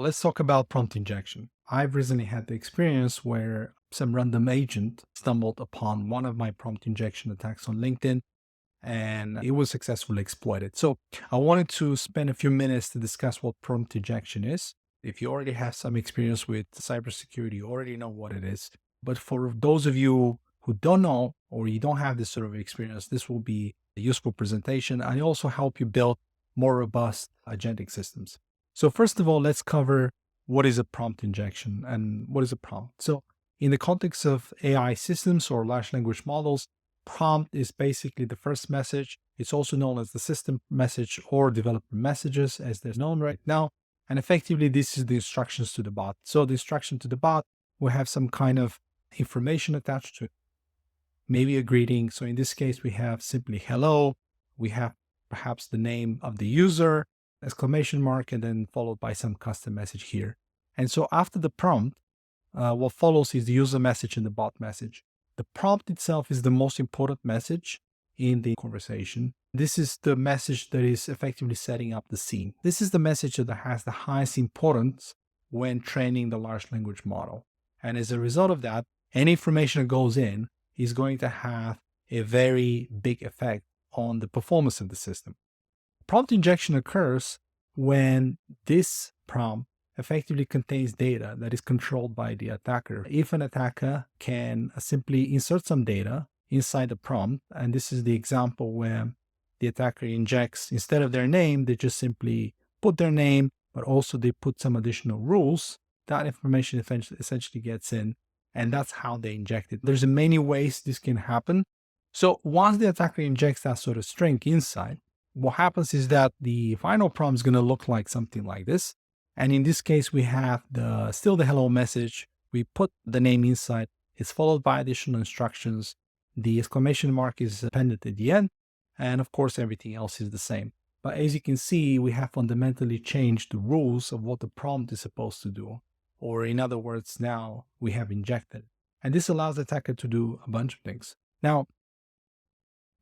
Let's talk about prompt injection. I've recently had the experience where some random agent stumbled upon one of my prompt injection attacks on LinkedIn and it was successfully exploited. So I wanted to spend a few minutes to discuss what prompt injection is. If you already have some experience with cybersecurity, you already know what it is. But for those of you who don't know or you don't have this sort of experience, this will be a useful presentation and also help you build more robust agentic systems. So first of all, let's cover what is a prompt injection and what is a prompt. So in the context of AI systems or large language models, prompt is basically the first message. It's also known as the system message or developer messages as they're known right now. And effectively, this is the instructions to the bot. So the instruction to the bot will have some kind of information attached to it, maybe a greeting. So in this case, we have simply hello. We have perhaps the name of the user, exclamation mark, and then followed by some custom message here. And so after the prompt, what follows is the user message and the bot message. The prompt itself is the most important message in the conversation. This is the message that is effectively setting up the scene. This is the message that has the highest importance when training the large language model. And as a result of that, any information that goes in is going to have a very big effect on the performance of the system. Prompt injection occurs when this prompt effectively contains data that is controlled by the attacker. If an attacker can simply insert some data inside the prompt, and this is the example where the attacker injects, instead of their name, they just simply put their name, but also they put some additional rules. That information essentially gets in, and that's how they inject it. There's many ways this can happen. So once the attacker injects that sort of string inside, what happens is that the final prompt is going to look like something like this. And in this case, we have still the hello message. We put the name inside. It's followed by additional instructions. The exclamation mark is appended at the end. And of course, everything else is the same. But as you can see, we have fundamentally changed the rules of what the prompt is supposed to do. Or in other words, now we have injected. And this allows the attacker to do a bunch of things. Now,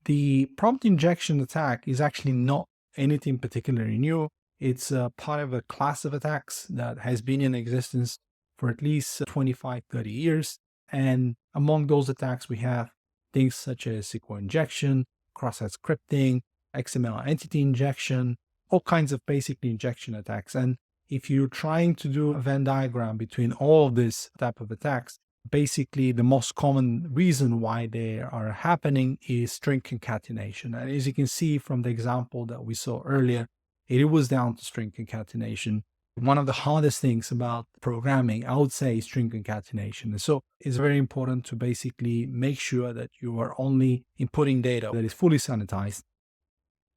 the prompt injection attack is actually not anything particularly new. It's part of a class of attacks that has been in existence for at least 25, 30 years. And among those attacks, we have things such as SQL injection, cross-site scripting, XML entity injection, all kinds of basic injection attacks. And if you're trying to do a Venn diagram between all of these type of attacks, basically the most common reason why they are happening is string concatenation. And as you can see from the example that we saw earlier, it was down to string concatenation. One of the hardest things about programming, I would say, is string concatenation. And so it's very important to basically make sure that you are only inputting data that is fully sanitized,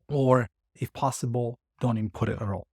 or if possible, don't input it at all.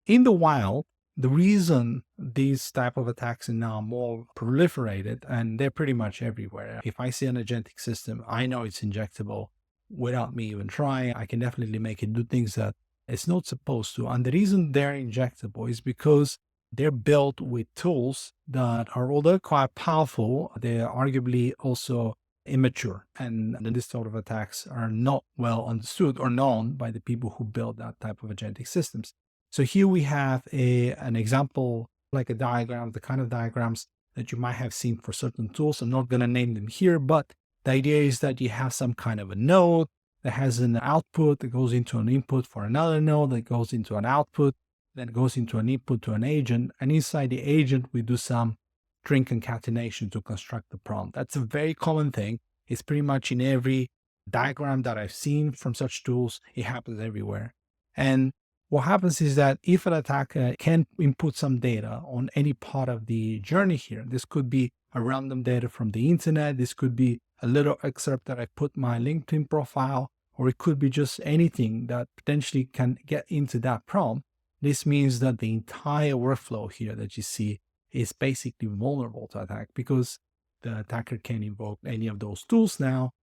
In the wild, the reason these type of attacks are now more proliferated, and they're pretty much everywhere. If I see an agentic system, I know it's injectable without me even trying. I can definitely make it do things that it's not supposed to. And the reason they're injectable is because they're built with tools that are, although quite powerful, they're arguably also immature. And this sort of attacks are not well understood or known by the people who build that type of agentic systems. So here we have an example, like a diagram, the kind of diagrams that you might have seen for certain tools. I'm not going to name them here, but the idea is that you have some kind of a node that has an output that goes into an input for another node that goes into an output, then goes into an input to an agent. And inside the agent, we do some string concatenation to construct the prompt. That's a very common thing. It's pretty much in every diagram that I've seen from such tools. It happens everywhere. And what happens is that if an attacker can input some data on any part of the journey here, this could be a random data from the internet, this could be a little excerpt that I put my LinkedIn profile, or it could be just anything that potentially can get into that prompt. This means that the entire workflow here that you see is basically vulnerable to attack because the attacker can invoke any of those tools now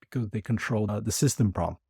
because they control the system prompt.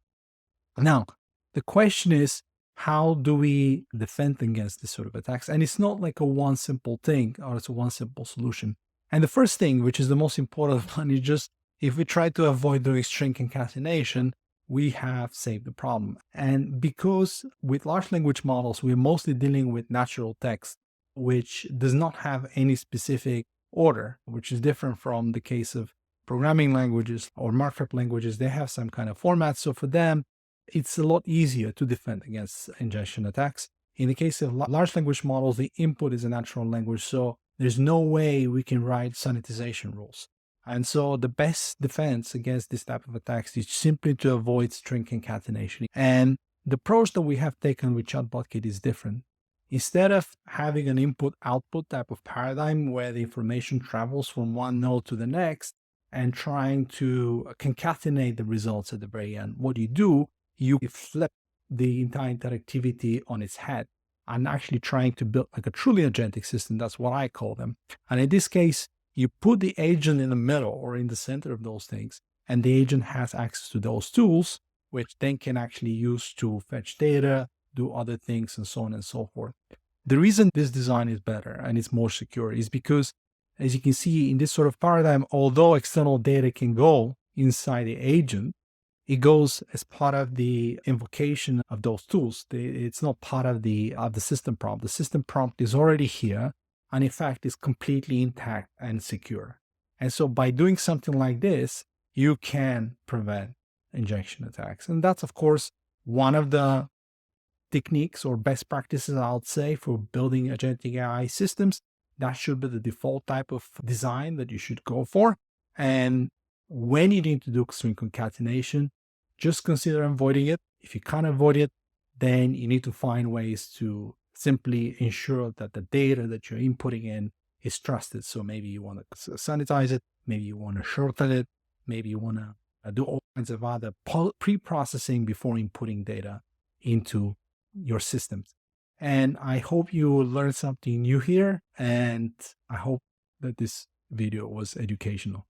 Now, the question is, how do we defend against this sort of attacks? And it's not like a one simple thing or it's a one simple solution. And the first thing, which is the most important one, is just if we try to avoid doing string concatenation, we have saved the problem. And because with large language models, we're mostly dealing with natural text, which does not have any specific order, which is different from the case of programming languages or markup languages. They have some kind of format. So for them, it's a lot easier to defend against injection attacks. In the case of large language models, the input is a natural language. So there's no way we can write sanitization rules. And so the best defense against this type of attacks is simply to avoid string concatenation. And the approach that we have taken with ChatbotKit is different. Instead of having an input-output type of paradigm where the information travels from one node to the next and trying to concatenate the results at the very end, what you flip the entire interactivity on its head and actually trying to build like a truly agentic system. That's what I call them. And in this case, you put the agent in the middle or in the center of those things, and the agent has access to those tools, which then can actually use to fetch data, do other things, and so on and so forth. The reason this design is better and it's more secure is because, as you can see in this sort of paradigm, although external data can go inside the agent, it goes as part of the invocation of those tools. It's not part of the system prompt. The system prompt is already here, and in fact is completely intact and secure. And so by doing something like this, you can prevent injection attacks. And that's, of course, one of the techniques or best practices, I would say, for building agentic AI systems. That should be the default type of design that you should go for. And when you need to do string concatenation, just consider avoiding it. If you can't avoid it, then you need to find ways to simply ensure that the data that you're inputting in is trusted. So maybe you want to sanitize it, maybe you want to shorten it, maybe you want to do all kinds of other pre-processing before inputting data into your systems. And I hope you learned something new here, and I hope that this video was educational.